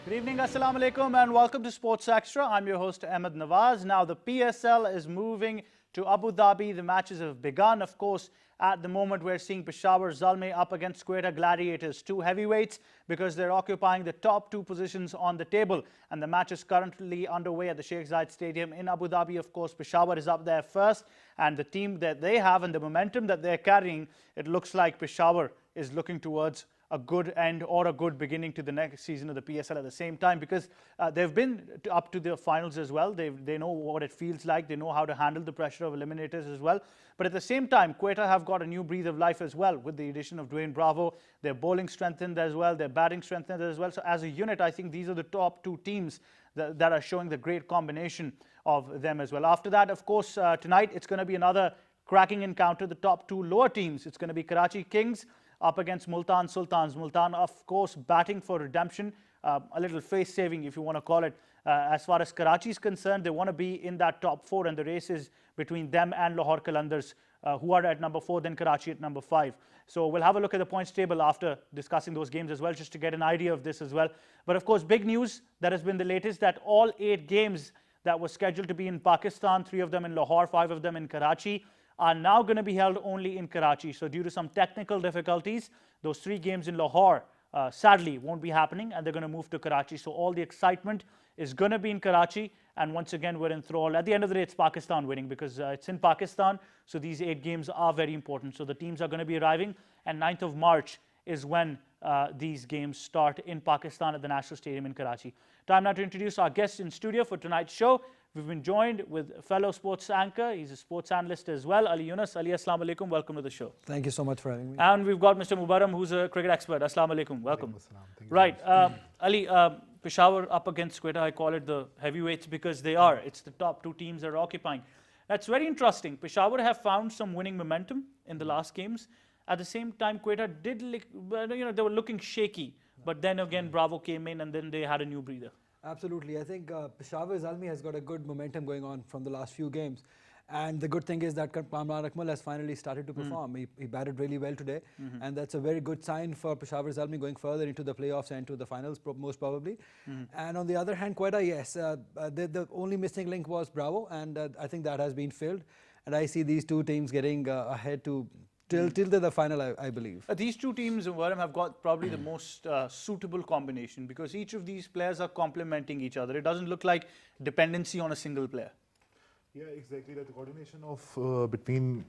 Good evening, Assalamu alaikum, and welcome to Sports Extra. I'm your host, Ahmed Nawaz. Now, the PSL is moving to Abu Dhabi. The matches have begun. Of course, at the moment, we're seeing Peshawar Zalmi up against Quetta Gladiators, two heavyweights, because they're occupying the top two positions on the table. And the match is currently underway at the Sheikh Zayed Stadium in Abu Dhabi. Of course, Peshawar is up there first, and the team that they have and the momentum that they're carrying, it looks like Peshawar is looking towards a good end or a good beginning to the next season of the PSL at the same time, because they've been up to the finals as well. They know what it feels like. They know how to handle the pressure of eliminators as well. But at the same time, Quetta have got a new breath of life as well with the addition of Dwayne Bravo. Their bowling strengthened as well. Their batting strengthened as well. So as a unit, I think these are the top two teams that are showing the great combination of them as well. After that, of course, tonight it's going to be another cracking encounter. The top two lower teams. It's going to be Karachi Kings up against Multan Sultans. Multan, of course, batting for redemption, a little face saving if you want to call it. As far as Karachi is concerned, they want to be in that top four, and the race is between them and Lahore Qalandars, who are at number 4, then Karachi at number 5. So we'll have a look at the points table after discussing those games as well, just to get an idea of this as well. But of course, big news that has been the latest, that all 8 games that were scheduled to be in Pakistan, 3 of them in Lahore, 5 of them in Karachi, are now going to be held only in Karachi. So due to some technical difficulties, those 3 games in Lahore, sadly, won't be happening, and they're going to move to Karachi. So all the excitement is going to be in Karachi, and once again, we're enthralled. At the end of the day, it's Pakistan winning, because it's in Pakistan, so these 8 games are very important. So the teams are going to be arriving, and 9th of March is when these games start in Pakistan at the National Stadium in Karachi. Time now to introduce our guest in studio for tonight's show. We've been joined with fellow sports anchor, he's a sports analyst as well, Ali Yunus. Ali, assalamu alaikum, welcome to the show. Thank you so much for having me. And we've got Mr. Mubaram, who's a cricket expert. Assalamu alaikum, welcome. Right, Ali, Peshawar up against Quetta, I call it the heavyweights because they are. It's the top 2 teams that are occupying. That's very interesting. Peshawar have found some winning momentum in the last games. At the same time, Quetta did, they were looking shaky. But then again, Bravo came in and then they had a new breather. Absolutely. I think Peshawar Zalmi has got a good momentum going on from the last few games. And the good thing is that Kamran Akmal has finally started to perform. He batted really well today. And that's a very good sign for Peshawar Zalmi going further into the playoffs and to the finals, most probably. And on the other hand, Quetta, yes, the only missing link was Bravo. And I think that has been filled. And I see these 2 teams getting ahead to till the final, I believe. These 2 teams in Warham have got probably the most suitable combination, because each of these players are complementing each other. It doesn't look like dependency on a single player. Yeah, exactly. The coordination of between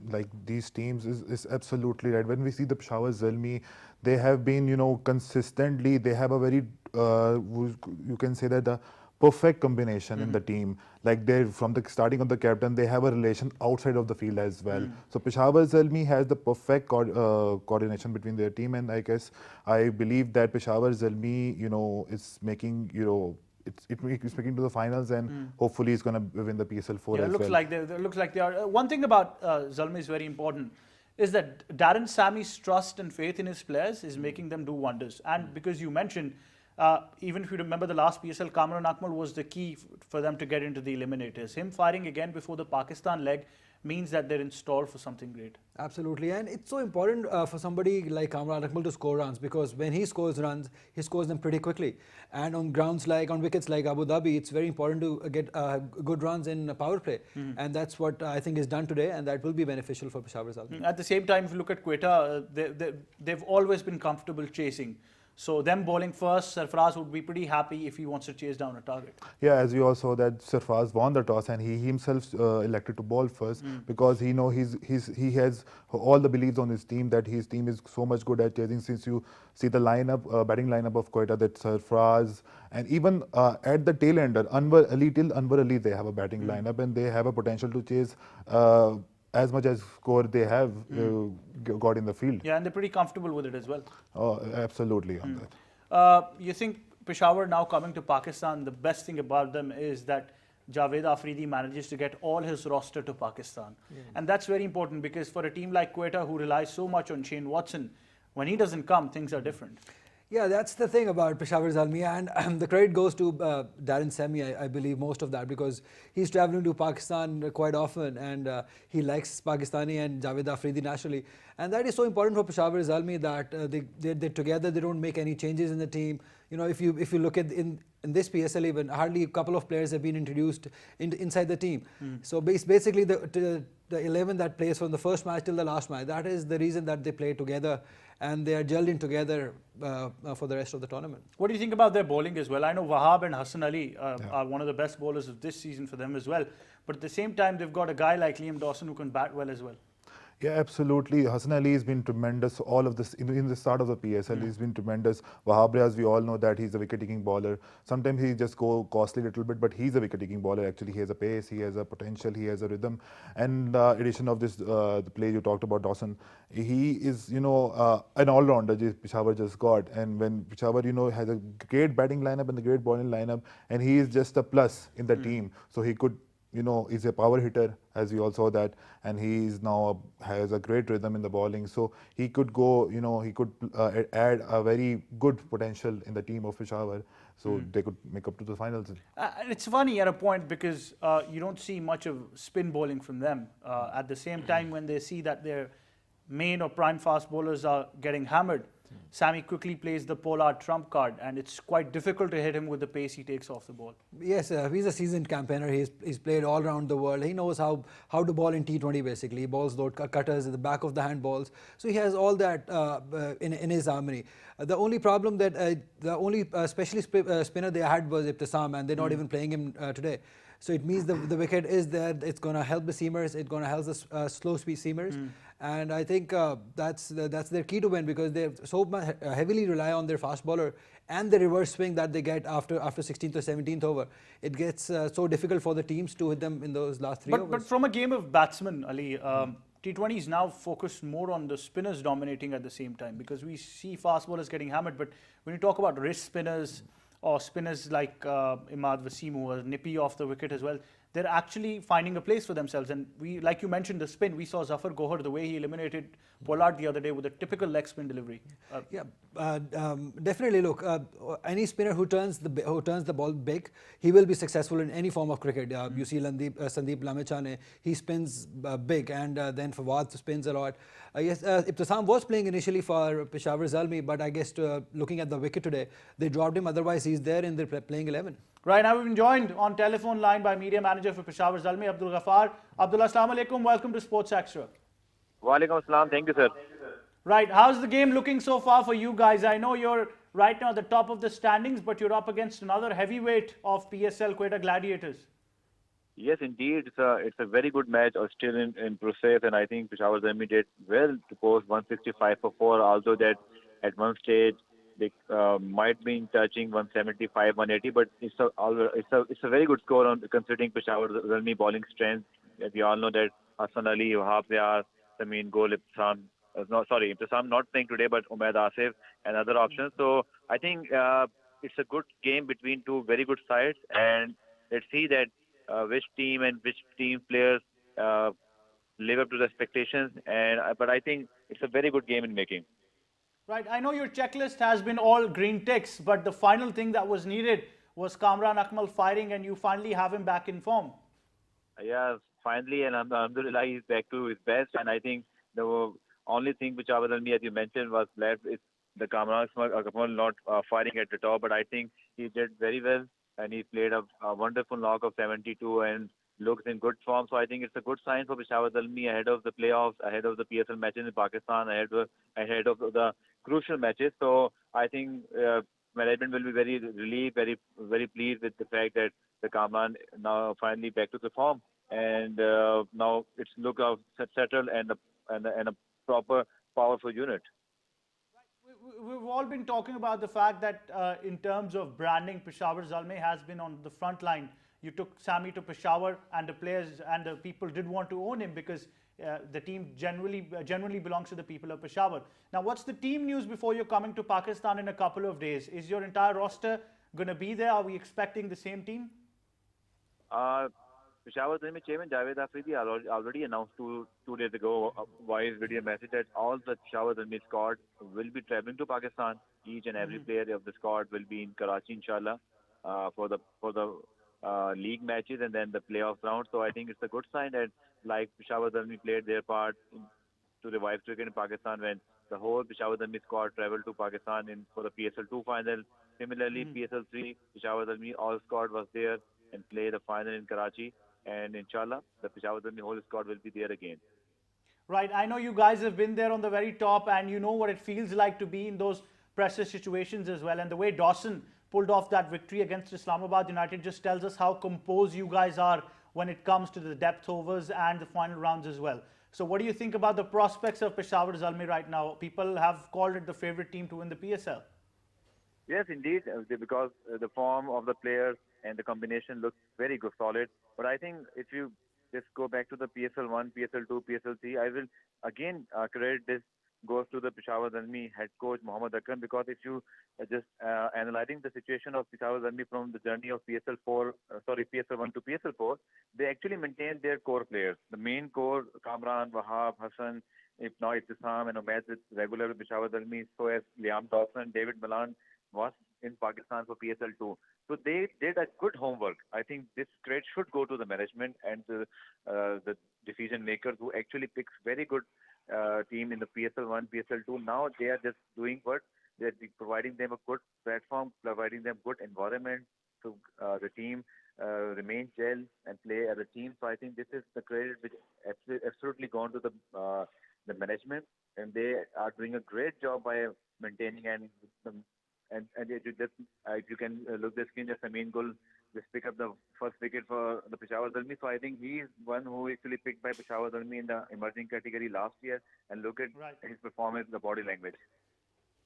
these teams is absolutely right. When we see the Peshawar Zalmi, they have been consistently. They have a very you can say that the perfect combination in the team. Like they from the starting of the captain, they have a relation outside of the field as well. So Peshawar Zalmi has the perfect coordination between their team, and I believe that Peshawar Zalmi, is making it's making to the finals, and hopefully it's going to win the PSL 4 as well. It looks like they are. One thing about Zalmi is very important, is that Darren Sammy's trust and faith in his players is making them do wonders. And because you mentioned, even if you remember the last PSL, Kamran Akmal was the key for them to get into the eliminators. Him firing again before the Pakistan leg means that they're installed for something great. Absolutely, and it's so important for somebody like Kamran Akmal to score runs, because when he scores runs, he scores them pretty quickly. And on wickets like Abu Dhabi, it's very important to get good runs in power play. And that's what I think is done today, and that will be beneficial for Peshawar Zalmi. At the same time, if you look at Quetta, they've always been comfortable chasing. So them bowling first, Sarfaraz would be pretty happy if he wants to chase down a target. Yeah, as we all saw that Sarfaraz won the toss, and he himself elected to bowl first, because he he has all the beliefs on his team, that his team is so much good at chasing. Since you see the lineup, batting lineup of Quetta, that Sarfaraz, and even at the tail ender, Anwar Ali till Anwar Ali, they have a batting lineup, and they have a potential to chase as much as score they have got in the field. Yeah, and they're pretty comfortable with it as well. Oh, absolutely on that. You think Peshawar now coming to Pakistan, the best thing about them is that Javed Afridi manages to get all his roster to Pakistan. And that's very important because for a team like Quetta who relies so much on Shane Watson, when he doesn't come, things are different. Yeah, that's the thing about Peshawar Zalmi, and the credit goes to Darren Semi, I believe, most of that, because he's traveling to Pakistan quite often, and he likes Pakistani and Javed Afridi naturally. And that is so important for Peshawar Zalmi that they're together, they don't make any changes in the team. You know, if you look at in this PSL even, hardly a couple of players have been introduced inside the team. So basically the 11 that plays from the first match till the last match, that is the reason that they play together and they are gelled in together for the rest of the tournament. What do you think about their bowling as well? I know Wahab and Hassan Ali are one of the best bowlers of this season for them as well. But at the same time, they've got a guy like Liam Dawson who can bat well as well. Yeah, absolutely. Hassan Ali has been tremendous. All of this in the start of the PSL, he's been tremendous. Wahab Riaz, we all know that he's a wicket-taking bowler. Sometimes he just go costly a little bit, but he's a wicket-taking bowler. Actually, he has a pace, he has a potential, he has a rhythm. And addition of this, the play you talked about, Dawson, he is an all-rounder. Peshawar just got, and when Peshawar has a great batting lineup and a great bowling lineup, and he is just a plus in the team. So he could. He's a power hitter, as we all saw that, and he is now has a great rhythm in the bowling. So he could go, he could add a very good potential in the team of Peshawar. So they could make up to the finals. It's funny at a point because you don't see much of spin bowling from them. At the same time, when they see that their main or prime fast bowlers are getting hammered, Sammy quickly plays the Pollard trump card, and it's quite difficult to hit him with the pace he takes off the ball. Yes, he's a seasoned campaigner. He's played all around the world. He knows how to ball in T20 basically. He balls those cutters at the back of the hand balls. So he has all that in his armory. The only problem that the only specialist spinner they had was Ibtisam, and they're not even playing him today. So it means the wicket is there. It's going to help the seamers. It's going to help the slow speed seamers. And I think that's their key to win, because they so heavily rely on their fast bowler and the reverse swing that they get after 16th or 17th over. It gets so difficult for the teams to hit them in those last three overs. But from a game of batsmen, Ali, T20 is now focused more on the spinners dominating at the same time, because we see fast bowlers getting hammered. But when you talk about wrist spinners or spinners like Imad Wasim, who was nippy off the wicket as well, they're actually finding a place for themselves. And we, like you mentioned, the spin, we saw Zafar Gohar, the way he eliminated Pollard the other day with a typical leg spin delivery. Definitely. Look, any spinner who turns the ball big, he will be successful in any form of cricket. You see Sandeep Lamechane, he spins big, and then Fawad spins a lot. Yes, Ibtisam was playing initially for Peshawar Zalmi, but I guess looking at the wicket today, they dropped him. Otherwise, he's there in their playing 11. Right, now we've been joined on telephone line by media manager for Peshawar Zalmi, Abdul Ghaffar. Abdullah, assalamu alaikum. Welcome to Sports Extra. Walaikum assalam. Thank you, sir. Right, how's the game looking so far for you guys? I know you're right now at the top of the standings, but you're up against another heavyweight of PSL, Quetta Gladiators. Yes, indeed. It's a very good match, still in process, and I think Peshawar Zalmi did well to post 165 for 4, although that at one stage they might be touching 175, 180, but it's a very good score considering Peshawar Zalmi bowling strength. We all know that Hassan Ali, Wahab Riaz, Gol, Ibtisam. Ibtisam not playing today, but Umaid Asif and other options. So I think it's a good game between two very good sides, and let's see that which team players live up to the expectations. But I think it's a very good game in making. Right, I know your checklist has been all green ticks, but the final thing that was needed was Kamran Akmal firing, and you finally have him back in form. Yeah, finally, and alhamdulillah, he's back to his best. And I think the only thing which Peshawar Zalmi, as you mentioned, was left is the Kamran Akmal not firing at the top. But I think he did very well, and he played a wonderful knock of 72 and looks in good form. So I think it's a good sign for Peshawar Zalmi ahead of the playoffs, ahead of the PSL matches in Pakistan, ahead of the crucial matches. So I think management will be very relieved, very pleased with the fact that the Kamran now finally back to the form, and now it's look settled and a proper powerful unit. We've all been talking about the fact that in terms of branding, Peshawar Zalmi has been on the front line. You took Sammy to Peshawar, and the players and the people did want to own him because the team generally belongs to the people of Peshawar. Now, what's the team news before you're coming to Pakistan in a couple of days? Is your entire roster going to be there? Are we expecting the same team? Peshawar Zalmi chairman Javed Afridi already announced two days ago via his video message that all the Peshawar Zalmi squad will be traveling to Pakistan. Each and every player of the squad will be in Karachi, inshallah, for the league matches and then the playoff round. So I think it's a good sign that like Peshawar Zalmi played their part to revive cricket in Pakistan when the whole Peshawar Zalmi squad traveled to Pakistan for the PSL 2 final. Similarly, PSL 3, Peshawar Zalmi all squad was there and played the final in Karachi. And inshallah, the Peshawar Zalmi whole squad will be there again. Right, I know you guys have been there on the very top and you know what it feels like to be in those pressure situations as well. And the way Dawson pulled off that victory against Islamabad United just tells us how composed you guys are when it comes to the depth overs and the final rounds as well. So what do you think about the prospects of Peshawar Zalmi right now? People have called it the favorite team to win the PSL. Yes, indeed, because the form of the players and the combination looks very good, solid. But I think if you just go back to the PSL 1, PSL 2, PSL 3, I will again credit this goes to the Peshawar Zalmi head coach Mohammad Akram, because if you just analyzing the situation of Peshawar Zalmi from the journey of PSL 1 to PSL 4, they actually maintained their core players. The main core, Kamran, Wahab, Hassan, if now Ittisam and Umaid with regular with Peshawar Zalmi, so as Liam Dawson, David Milan was in Pakistan for PSL 2. So they did a good homework. I think this credit should go to the management and the decision makers who actually picks very good team in the PSL 1, PSL 2. Now they are just doing what? They're providing them a good platform, providing them good environment so the team remain gel and play as a team. So I think this is the credit which absolutely gone to the management, and they are doing a great job by maintaining and if you can look the screen, just Amin Gul just pick up the first wicket for the Peshawar Zalmi. So I think he is one who actually picked by Peshawar Zalmi in the emerging category last year, and look at his performance, the body language.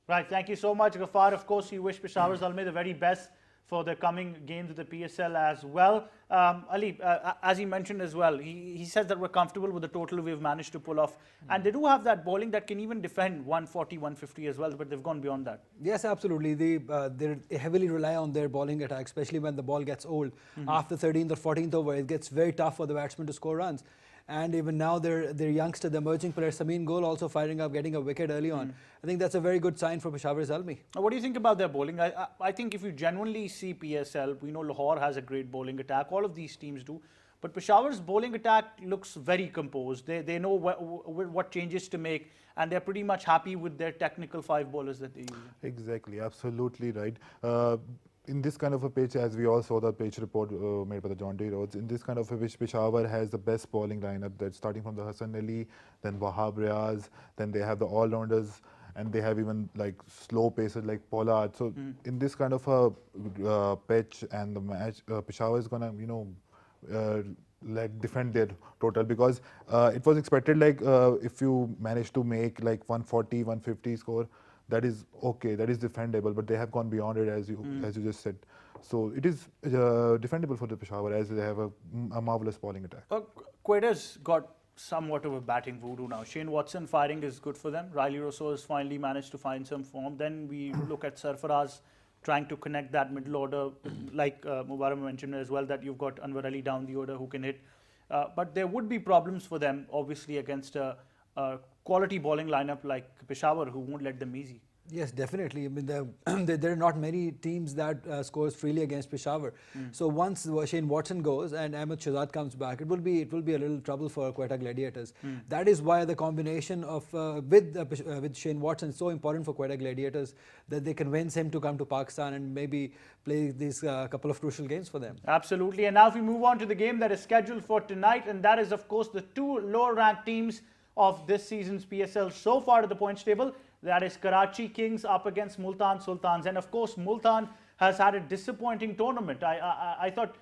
Right, thank you so much, Ghaffar. Of course, we wish Peshawar Zalmi the very best for the coming games of the PSL as well. Ali, as he mentioned as well, he says that we're comfortable with the total we've managed to pull off. And they do have that bowling that can even defend 140, 150 as well, but they've gone beyond that. Yes, absolutely. They heavily rely on their bowling attack, especially when the ball gets old. After 13th or 14th over, it gets very tough for the batsman to score runs. And even now, their youngster, the emerging player, Samin Gol, also firing up, getting a wicket early on. I think that's a very good sign for Peshawar Zalmi. What do you think about their bowling? I think if you genuinely see PSL, we know Lahore has a great bowling attack. All of these teams do. But Peshawar's bowling attack looks very composed. They know what changes to make, and they're pretty much happy with their technical 5 bowlers that they use. Exactly, absolutely right. In this kind of a pitch, as we all saw the pitch report made by the John D. Rhodes, in this kind of a pitch, Peshawar has the best bowling lineup. That's starting from the Hassan Ali, then Wahab Riaz, then they have the all-rounders, and they have even like slow pacers like Pollard. So in this kind of a pitch and the match, Peshawar is gonna, defend their total, because it was expected like if you manage to make like 140, 150 score, that is okay, that is defendable, but they have gone beyond it, as you just said. So it is defendable for the Peshawar, as they have a marvelous bowling attack. Quader's got somewhat of a batting voodoo now. Shane Watson firing is good for them. Riley Rousseau has finally managed to find some form. Then we look at Sarfaraz trying to connect that middle order, like Mubarak mentioned as well, that you've got Anwar Ali down the order who can hit. But there would be problems for them, obviously, against a quality bowling lineup like Peshawar, who won't let them easy. Yes, definitely. I mean, there are not many teams that scores freely against Peshawar. So once Shane Watson goes and Ahmed Shahzad comes back, it will be a little trouble for Quetta Gladiators. That is why the combination of with Shane Watson is so important for Quetta Gladiators, that they convince him to come to Pakistan and maybe play these couple of crucial games for them. Absolutely. And now if we move on to the game that is scheduled for tonight, and that is of course the 2 lower ranked teams of this season's PSL so far to the points table. That is Karachi Kings up against Multan Sultans. And of course, Multan has had a disappointing tournament. I thought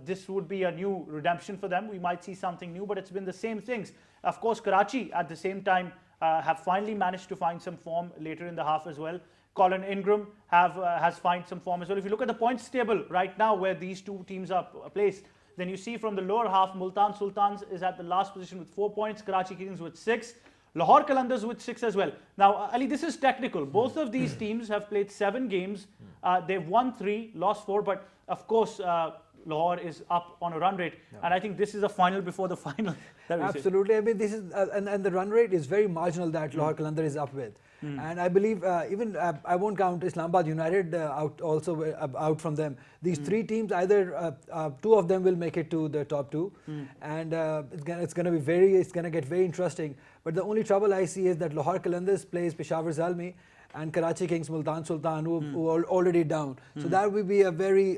this would be a new redemption for them. We might see something new, but it's been the same things. Of course, Karachi at the same time have finally managed to find some form later in the half as well. Colin Ingram has found some form as well. If you look at the points table right now where these 2 teams are placed, then you see from the lower half, Multan Sultans is at the last position with 4 points, Karachi Kings with 6. Lahore Qalandars with 6 as well. Now, Ali, this is technical. Both of these teams have played 7 games. They've won 3, lost 4. But of course, Lahore is up on a run rate. And I think this is a final before the final. that we say. Absolutely. I mean, this is and the run rate is very marginal that Lahore Qalandar is up with. And I believe even I won't count Islamabad United out from them. These three teams, either two of them will make it to the top two, and it's going to get very interesting. But the only trouble I see is that Lahore Qalandar plays Peshawar Zalmi and Karachi Kings Multan Sultan, who are already down. So that will be a very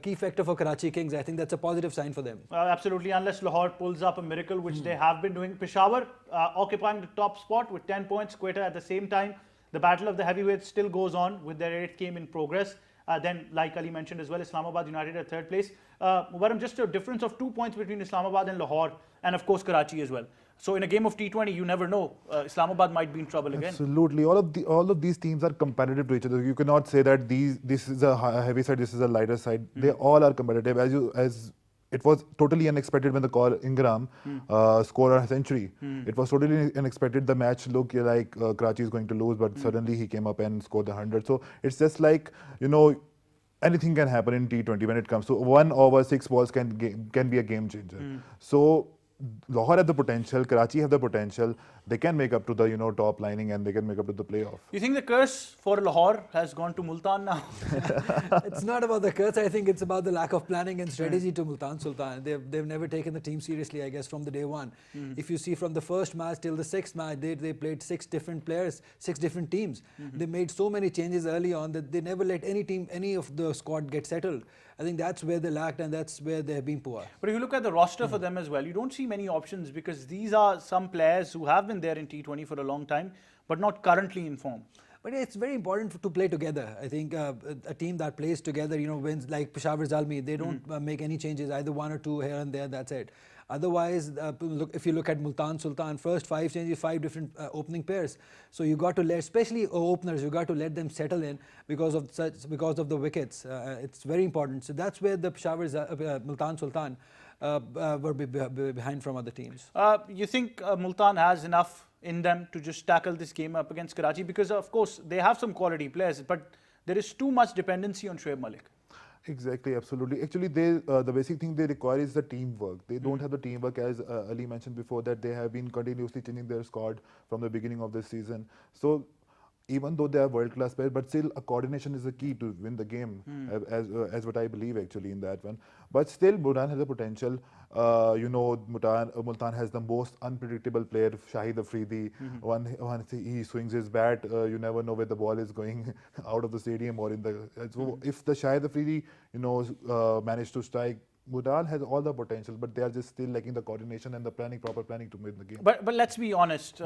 key factor for Karachi Kings. I think that's a positive sign for them. Absolutely, unless Lahore pulls up a miracle, which they have been doing. Peshawar occupying the top spot with 10 points, Quetta at the same time. The battle of the heavyweights still goes on with their 8th game in progress. Then, like Ali mentioned as well, Islamabad United at 3rd place. Varam, just a difference of 2 points between Islamabad and Lahore, and of course Karachi as well. So in a game of T20, you never know. Islamabad might be in trouble again. Absolutely, all of these teams are competitive to each other. You cannot say that this is a heavy side, this is a lighter side. They all are competitive. As it was totally unexpected when the call Ingram scored a century. It was totally unexpected. The match looked like Karachi is going to lose, but suddenly he came up and scored the 100. So it's just like, anything can happen in T20 when it comes to 1 over 6 balls can be a game changer. So Lahore have the potential, Karachi have the potential. They can make up to the top lining and they can make up to the playoff. You think the curse for Lahore has gone to Multan now? It's not about the curse. I think it's about the lack of planning and strategy to Multan Sultan. They've never taken the team seriously, I guess, from the day one. If you see from the first match till the 6th match, they played 6 different players, 6 different teams. They made so many changes early on that they never let any of the squad get settled. I think that's where they lacked and that's where they have been poor. But if you look at the roster for them as well, you don't see many options because these are some players who have been there in T20 for a long time, but not currently in form. But it's very important to play together. I think a team that plays together, wins, like Peshawar Zalmi, they don't make any changes, either 1 or 2 here and there, that's it. Otherwise, if you look at Multan Sultan, first 5 changes, 5 different opening pairs. So you got to let, especially openers, you got to let them settle in because of the wickets. It's very important. So that's where the Peshawar Multan Sultan were behind from other teams. You think Multan has enough in them to just tackle this game up against Karachi? Because of course they have some quality players, but there is too much dependency on Shoaib Malik. Exactly, absolutely. Actually, the basic thing they require is the teamwork. They don't have the teamwork, as Ali mentioned before, that they have been continuously changing their squad from the beginning of this season. So even though they are world-class players, but still a coordination is the key to win the game, as what I believe actually in that one. But still, Multan has a potential. Multan has the most unpredictable player, Shahid Afridi. Once he swings his bat, you never know where the ball is going out of the stadium or in the. So if the Shahid Afridi, managed to strike, Multan has all the potential, but they are just still lacking the coordination and the proper planning to win the game. But let's be honest,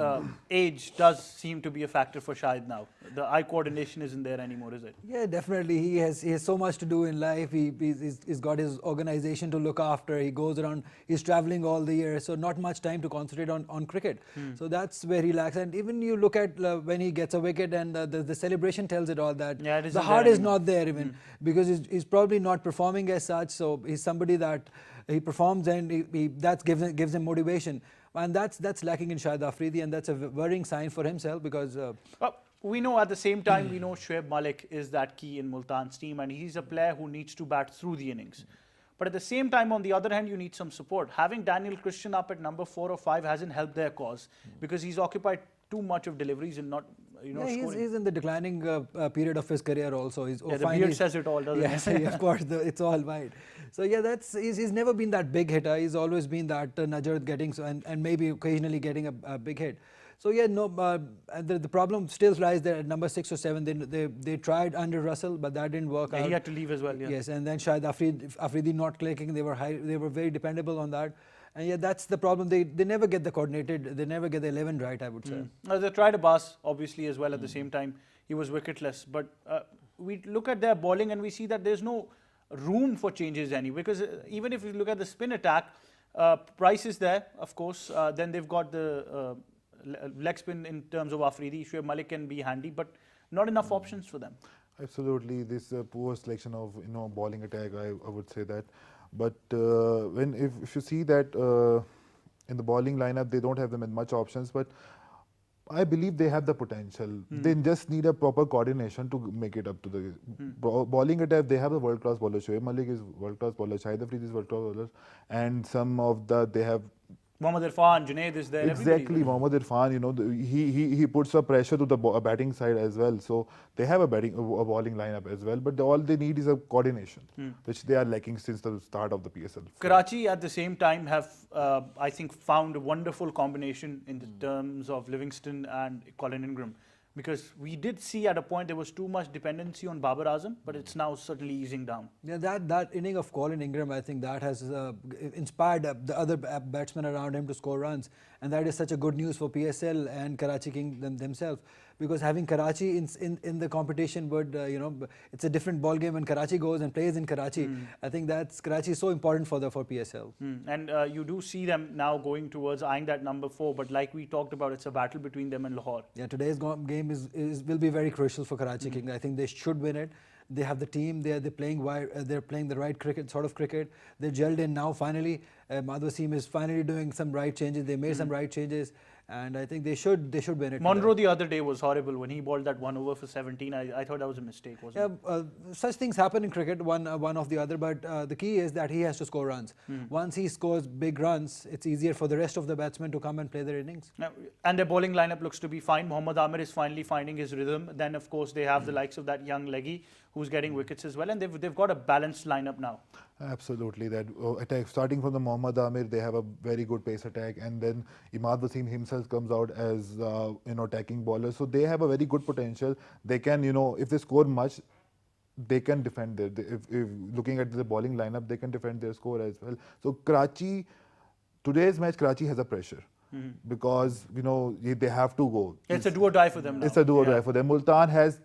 age does seem to be a factor for Shahid now. The eye coordination isn't there anymore, is it? Yeah, definitely. He has so much to do in life. He's got his organization to look after. He goes around, he's traveling all the year, so not much time to concentrate on cricket. So that's where he lacks. And even you look at when he gets a wicket and the celebration tells it all that the heart is not there even because he's probably not performing as such. So he's somebody that he performs and that gives him motivation, and that's lacking in Shahid Afridi, and that's a worrying sign for himself because we know at the same time we know Shoaib Malik is that key in Multan's team, and he's a player who needs to bat through the innings. But at the same time, on the other hand, you need some support. Having Daniel Christian up at number 4 or 5 hasn't helped their cause because he's occupied too much of deliveries and not scoring. He's in the declining period of his career also. The beard says it all, doesn't it? Yes, of course, it's all white. So yeah, he's never been that big hitter. He's always been that nudger getting and maybe occasionally getting a big hit. So yeah, the problem still lies there at number 6 or 7. They tried under Russell, but that didn't work out. He had to leave as well. Yeah. Yes, and then Shahid Afridi not clicking. They were very dependable on that. And yeah, that's the problem. They never get they never get the 11 right, I would say. They tried Abbas, obviously, as well at the same time. He was wicketless. But we look at their bowling and we see that there's no room for changes because even if you look at the spin attack, Price is there, of course. Then they've got the leg spin in terms of Afridi. Shoaib Malik can be handy, but not enough options for them. Absolutely, this poor selection of bowling attack, I would say that. But if you see that in the bowling lineup, they don't have them in much options. But I believe they have the potential. They just need a proper coordination to make it up to the bowling attack. They have a world-class bowler. Shoaib Malik is world-class bowler. Shahid Afridi is world-class bowler, and some of the they have Mohammad Irfan, Junaid is there. exactly Mohammad Irfan. You know, he puts a pressure to the batting side as well. So they have a bowling lineup as well. But all they need is a coordination, which they are lacking since the start of the PSL. Karachi at the same time have, I think, found a wonderful combination in the terms of Livingston and Colin Ingram. Because we did see at a point there was too much dependency on Babar Azam, but it's now certainly easing down. Yeah, that inning of Colin Ingram, I think that has inspired the other batsmen around him to score runs, and that is such a good news for PSL and Karachi King themselves, because having Karachi in the competition would, it's a different ball game when Karachi goes and plays in Karachi. I think Karachi is so important for PSL. And you do see them now going towards eyeing that number 4, but like we talked about, it's a battle between them and Lahore. Yeah, today's game will be very crucial for Karachi King. I think they should win it. They have the team. They're playing the right cricket. They're gelled in now. Finally, Madhwa's team is finally doing some right changes. They made some right changes, and I think they should win it. Monroe the other day was horrible when he bowled that 1 over for 17. I thought that was a mistake, wasn't it? Such things happen in cricket, one of the other. But the key is that he has to score runs. Once he scores big runs, it's easier for the rest of the batsmen to come and play their innings. And their bowling lineup looks to be fine. Mohammad Amir is finally finding his rhythm. Then, of course, they have the likes of that young leggy who's getting wickets as well. And they've got a balanced lineup now. Absolutely. That attack, starting from the Mohammad Amir, they have a very good pace attack, and then Imad Wasim himself comes out as attacking bowler. So they have a very good potential. They can, if they score much, they can defend their. If looking at the bowling lineup, they can defend their score as well. So today's match, Karachi has a pressure. Because they have to go. It's a do or die for them now. It's a do or die for them. Multan has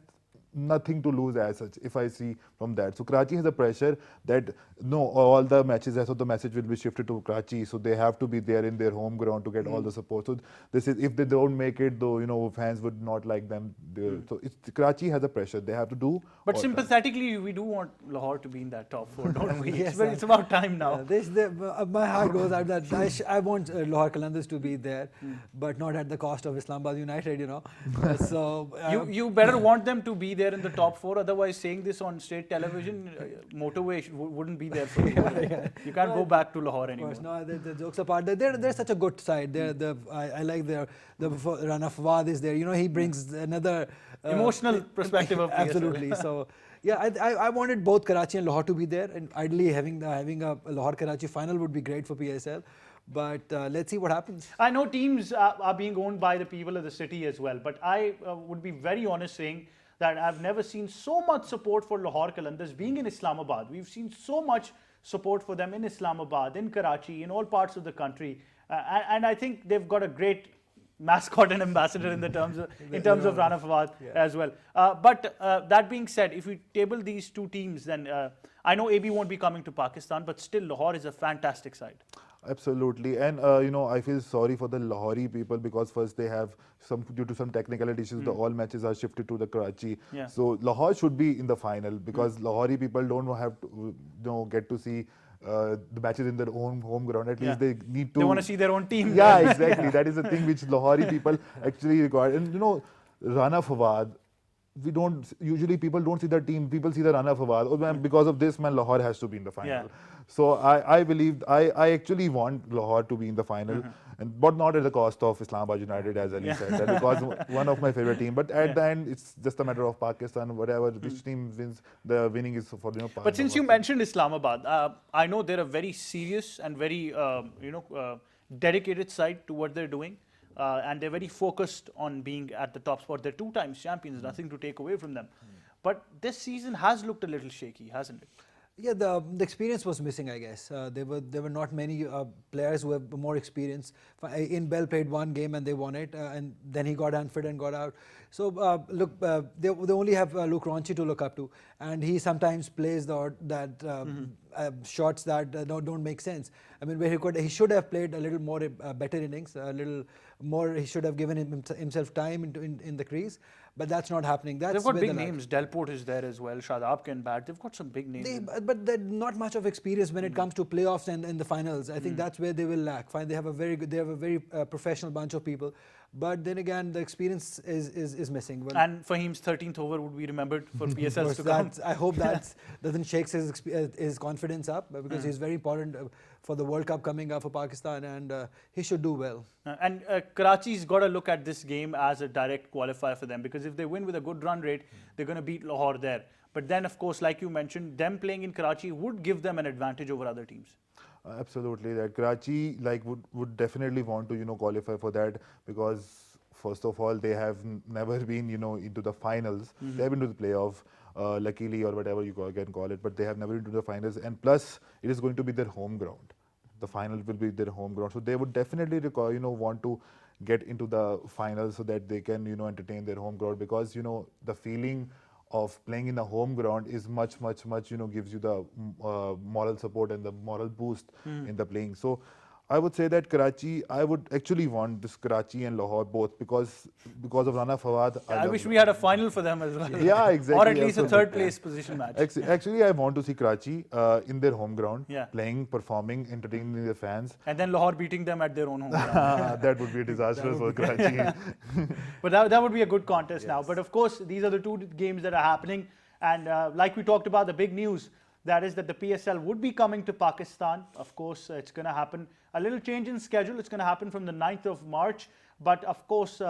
nothing to lose as such, if I see from that. So Karachi has a pressure that all the matches, so the message will be shifted to Karachi, so they have to be there in their home ground to get all the support. So this is, if they don't make it, though, fans would not like them. So Karachi has a pressure. They have to do. But sympathetically, we do want Lahore to be in that top 4, don't we? It's about time now. My heart goes out that I want Lahore Qalandars to be there, but not at the cost of Islamabad United, So you better want them to be there in the top 4. Otherwise, saying this on state television, motorway wouldn't be there for you. You can't go back to Lahore anymore. No, the jokes apart, they're such a good side. I like the Rana Fawad is there. He brings another emotional perspective of PSL. Absolutely. So yeah, I wanted both Karachi and Lahore to be there, and ideally having a Lahore Karachi final would be great for PSL. But let's see what happens. I know teams are being owned by the people of the city as well, but I would be very honest saying that I've never seen so much support for Lahore Qalandars being in Islamabad. We've seen so much support for them in Islamabad, in Karachi, in all parts of the country. And I think they've got a great mascot and ambassador in terms of Rana Fawad as well. But that being said, if we table these two teams, then I know AB won't be coming to Pakistan, but still Lahore is a fantastic side. Absolutely, and I feel sorry for the Lahori people, because first they have due to some technical issues, all matches are shifted to the Karachi. So Lahore should be in the final, because Lahori people don't have to get to see the matches in their own home ground. At least they need to. They want to see their own team. Yeah, exactly. That is the thing which Lahori people actually require. And Rana Fawad, people don't see the team, people see the Rana Fawad. Oh man, because of this, Lahore has to be in the final. So I believe, I actually want Lahore to be in the final, but not at the cost of Islamabad United, as Ali said, because one of my favorite teams. But at the end, it's just a matter of Pakistan, whatever, which team wins, the winning is for Pakistan. But since you mentioned Islamabad, I know they're a very serious and very, dedicated side to what they're doing. And they're very focused on being at the top spot. They're 2 times champions, nothing to take away from them. But this season has looked a little shaky, hasn't it? Yeah, the experience was missing, I guess. There were not many players who have more experience. In Bell played 1 game and they won it, and then he got unfit and got out. So look, they only have Luke Ronchi to look up to, and he sometimes plays shots that don't make sense. I mean, where he should have played a little more better innings, a little more. He should have given himself time in the crease. But that's not happening. They've got big names. Delport is there as well. Shadab can bat. They've got some big names. But they're not much of experience when it comes to playoffs and the finals. I think that's where they will lack. They have a very professional bunch of people. But then again, the experience is missing. Well, And Fahim's 13th over would be remembered for of PSLs course, to come. I hope that doesn't shake his confidence up, because he's very important for the World Cup coming up for Pakistan, and he should do well. And Karachi's got to look at this game as a direct qualifier for them, because if they win with a good run rate, they're going to beat Lahore there. But then, of course, like you mentioned, them playing in Karachi would give them an advantage over other teams. Absolutely, that Karachi would definitely want to qualify for that, because first of all they have never been into the finals. They have been to the playoff, luckily, or whatever you can call it, but they have never been to the finals. And plus, it is going to be their home ground. The final will be their home ground, so they would definitely want to get into the finals so that they can entertain their home ground, because the feeling of playing in the home ground is much gives you the moral support and the moral boost in the playing. So I would say that Karachi, I would actually want this Karachi and Lahore both, because of Rana Fawad. I wish we had a final for them as well. Yeah, exactly. Or at least a third place position match. Actually, I want to see Karachi in their home ground, Yeah. playing, performing, entertaining their fans. And then Lahore beating them at their own home ground. That would be a disaster for Karachi. But that would be a good contest now. But of course, these are the two games that are happening. And like we talked about, the big news, that is that the PSL would be coming to Pakistan. Of course, it's going to happen. A little change in schedule. It's going to happen from the 9th of March. But of course,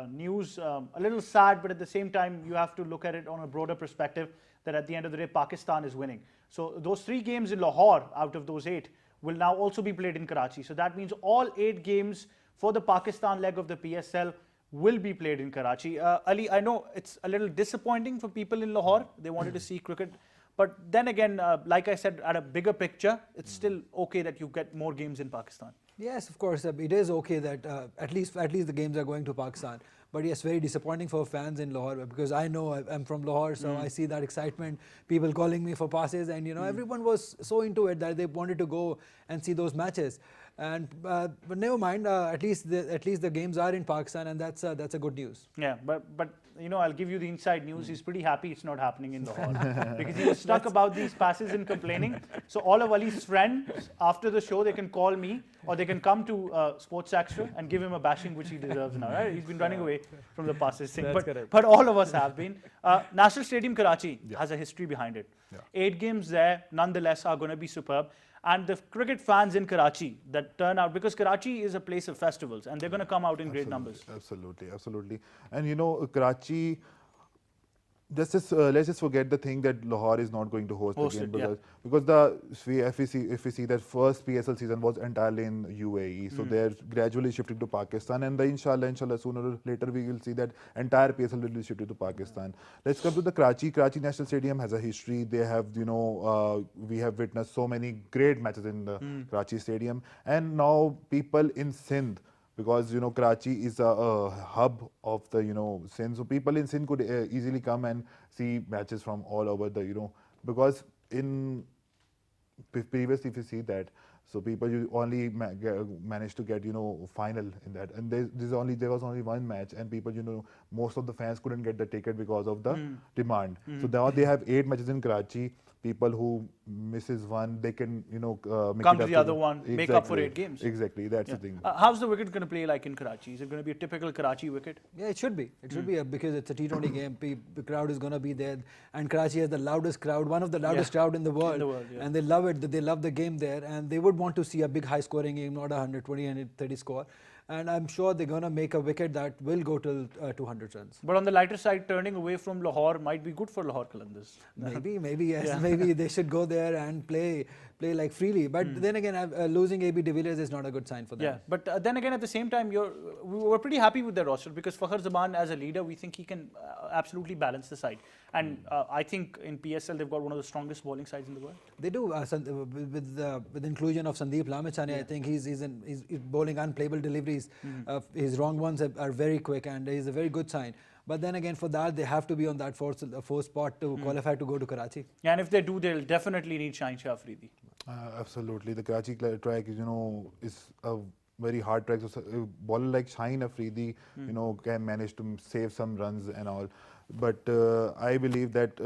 news, a little sad, but at the same time, you have to look at it on a broader perspective, that at the end of the day, Pakistan is winning. So those 3 games in Lahore out of those 8 will now also be played in Karachi. So that means all 8 games for the Pakistan leg of the PSL will be played in Karachi. Ali, I know it's a little disappointing for people in Lahore. They wanted to see cricket. But then again, like I said, at a bigger picture, it's still okay that you get more games in Pakistan. Yes, of course, it is okay that at least the games are going to Pakistan. But yes, very disappointing for fans in Lahore, because I know I'm from Lahore, so I see that excitement, people calling me for passes, and everyone was so into it that they wanted to go and see those matches. And but never mind, at least the games are in Pakistan, and that's a good news. Yeah, but I'll give you the inside news. He's pretty happy it's not happening in Lahore because he was stuck about these passes and complaining. So all of Ali's friends after the show, they can call me or they can come to Sports Extra and give him a bashing, which he deserves now. Right? He's been running away from the passes thing, but all of us have been. National Stadium Karachi has a history behind it. Yeah. 8 games there, nonetheless, are going to be superb. And the cricket fans in Karachi that turn out, because Karachi is a place of festivals, and they're going to come out in great numbers. Absolutely. And Karachi, let's just forget the thing that Lahore is not going to host the game, because if we see that first PSL season was entirely in UAE, so they're gradually shifting to Pakistan, and inshallah sooner or later we will see that entire PSL will be shifted to Pakistan. Let's come to the Karachi. Karachi National Stadium has a history. They have we have witnessed so many great matches in the Karachi Stadium, and now people in Sindh, because Karachi is a hub of the Sindh, so people in Sindh could easily come and see matches from all over the because in previously if you see that, so people only managed to get final in that, and there was only one match, and people most of the fans couldn't get the ticket because of the demand. So now they have 8 matches in Karachi. People who misses one, they can come to the other one, make up for 8 games. Exactly, that's the thing. How's the wicket going to play like in Karachi? Is it going to be a typical Karachi wicket? Yeah, it should be. It should be because it's a T20 game. The crowd is going to be there, and Karachi has the loudest crowd, one of the loudest crowd in the world, and they love it. They love the game there, and they would want to see a big high-scoring game, not a 120, 130 score. And I'm sure they're going to make a wicket that will go till 200 runs. But on the lighter side, turning away from Lahore might be good for Lahore Qalandars. Maybe yes. Maybe they should go there and play like freely. But then again, losing AB de Villiers is not a good sign for them. Yeah, but then again, at the same time, we were pretty happy with their roster, because Fakhar Zaman as a leader, we think he can absolutely balance the side. And I think in PSL, they've got one of the strongest bowling sides in the world. They do, with the inclusion of Sandeep Lamichhane. I think he's bowling unplayable deliveries. His wrong ones are very quick, and he's a very good sign. But then again, for that, they have to be on that fourth spot to qualify to go to Karachi. Yeah, and if they do, they'll definitely need Shaheen Shah Afridi. Absolutely. The Karachi track, is a very hard track. So a bowler like Shaheen Afridi, can manage to save some runs and all. But I believe that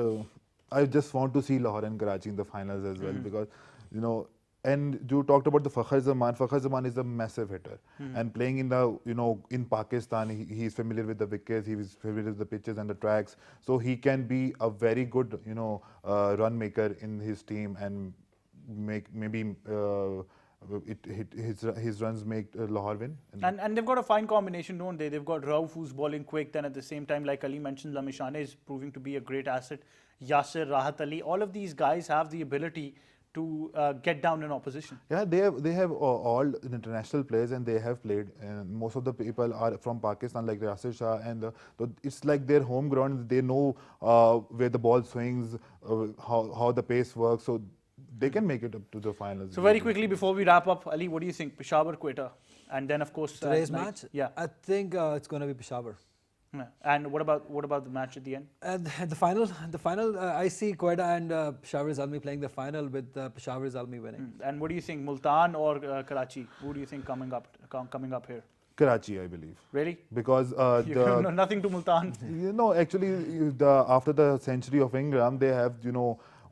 I just want to see Lahore and Karachi in the finals as well, because, and you talked about the Fakhar Zaman. Fakhar Zaman is a massive hitter, and playing in the in Pakistan, he's familiar with the wickets, he's familiar with the pitches and the tracks, so he can be a very good run maker in his team and make maybe. His runs make Lahore win. And they've got a fine combination, don't they? They've got Rauf, who's bowling quick, then at the same time, like Ali mentioned, Lamishane is proving to be a great asset. Yasir, Rahat Ali, all of these guys have the ability to get down in opposition. Yeah, they have all international players, and they have played. And most of the people are from Pakistan, like Yasir Shah, and it's like their home ground. They know where the ball swings, how the pace works, so they can make it up to the finals. So very quickly before we wrap up, Ali, what do you think? Peshawar, Quetta, and then of course Today's match? Yeah. I think it's going to be Peshawar. Yeah. And what about the match at the end? The final, I see Quetta and Peshawar Zalmi playing the final with Peshawar Zalmi winning. And what do you think, Multan or Karachi? Who do you think coming up here? Karachi, I believe. Really? Because nothing to Multan. Actually, after the century of Ingram, they have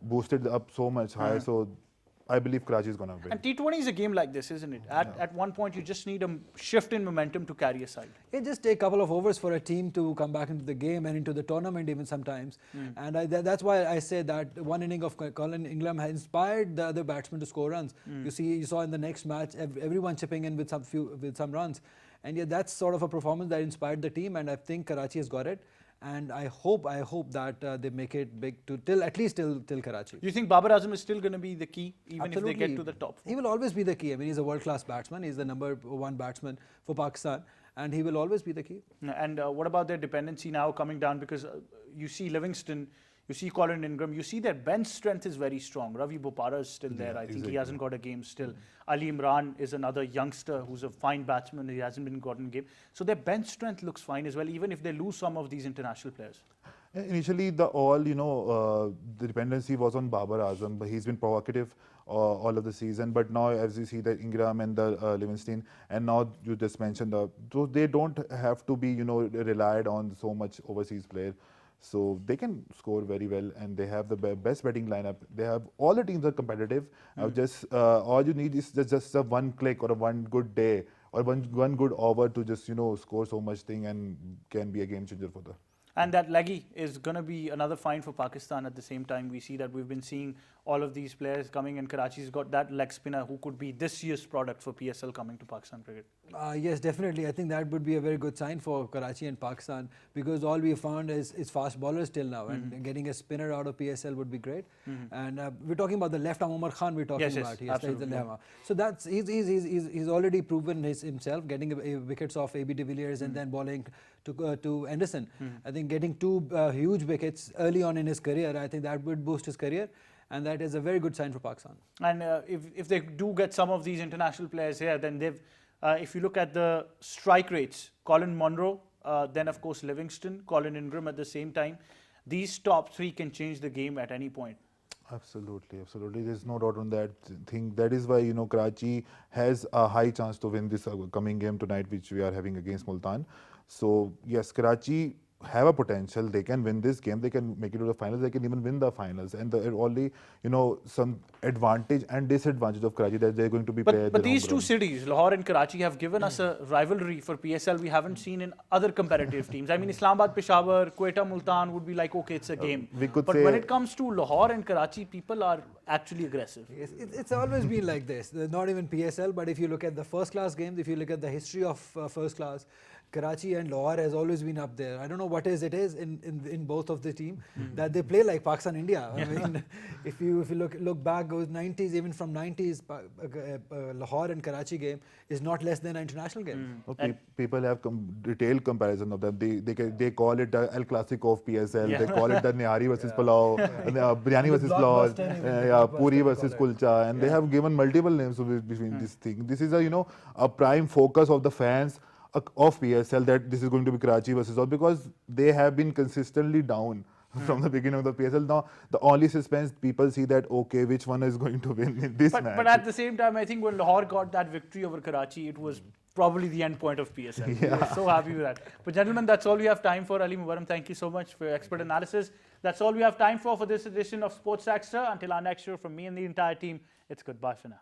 boosted up so much higher. So I believe Karachi is going to win. And T20 is a game like this, isn't it? At one point, you just need a shift in momentum to carry a side. It just take a couple of overs for a team to come back into the game and into the tournament even sometimes. And that's why I say that one inning of Colin Ingram has inspired the other batsmen to score runs. You saw in the next match everyone chipping in with some runs. And yeah, that's sort of a performance that inspired the team, and I think Karachi has got it. And I hope that they make it big at least till Karachi. Do you think Babar Azam is still going to be the key, even Absolutely. if they get to the top four? He will always be the key. I mean, he's a world-class batsman. He's the number one batsman for Pakistan, and he will always be the key. And what about their dependency now coming down? Because you see Livingston, you see Colin Ingram, you see their bench strength is very strong. Ravi Bopara is still there. I think he hasn't got a game still. Ali Imran is another youngster who's a fine batsman. He hasn't been gotten a game. So their bench strength looks fine as well, even if they lose some of these international players. Initially, the dependency was on Babar Azam, but he's been provocative all of the season. But now, as you see, the Ingram and the Livingston, and now you just mentioned, so they don't have to be, relied on so much overseas player. So they can score very well, and they have the best batting lineup. They have all the teams are competitive. Just all you need is just a one click or a one good day or one good over to just score so much thing and can be a game changer for the. And that leggy is going to be another find for Pakistan. At the same time, we see that we've been seeing all of these players coming, and Karachi's got that leg spinner who could be this year's product for PSL coming to Pakistan cricket. Yes, definitely. I think that would be a very good sign for Karachi and Pakistan, because all we found is fast bowlers till now, and getting a spinner out of PSL would be great. And we're talking about the left arm Umar Khan. We're talking about. Yes, absolutely. So that's he's already proven himself, getting wickets off AB de Villiers and then bowling to Anderson. I think getting two huge wickets early on in his career, I think that would boost his career. And that is a very good sign for Pakistan. And if they do get some of these international players here, then they've, if you look at the strike rates, Colin Munro, then of course Livingston, Colin Ingram at the same time, these top three can change the game at any point. Absolutely. There's no doubt on that thing. That is why, Karachi has a high chance to win this coming game tonight, which we are having against Multan. So, yes, Karachi have a potential. They can win this game. They can make it to the finals. They can even win the finals. And the only, some advantage and disadvantage of Karachi that they're going to be played. But these two cities, Lahore and Karachi, have given us a rivalry for PSL we haven't seen in other competitive teams. I mean, Islamabad, Peshawar, Quetta, Multan would be like, okay, it's a game. But when it comes to Lahore and Karachi, people are actually aggressive. Yes, it's always been like this. Not even PSL, but if you look at the first class games, if you look at the history of first class, Karachi and Lahore has always been up there. I don't know what it is in both of the team that they play like Pakistan India. I mean, if you look back, goes 90s, even from 90s, Lahore and Karachi game is not less than an international game. Okay, people have detailed comparison of them. They call it the El Clasico of PSL. They call it the Nihari versus Pulao, Biryani versus Pulao, Puri versus Kulcha, and they have given multiple names between this thing. This is a prime focus of the fans of PSL, that this is going to be Karachi versus all, because they have been consistently down from the beginning of the PSL. Now, the only suspense, people see that, okay, which one is going to win in this match. But at the same time, I think when Lahore got that victory over Karachi, it was probably the end point of PSL. Yeah. We're so happy with that. But gentlemen, that's all we have time for. Ali Mubaram, thank you so much for your expert analysis. That's all we have time for this edition of Sports Extra. Until our next show, from me and the entire team, it's goodbye for now.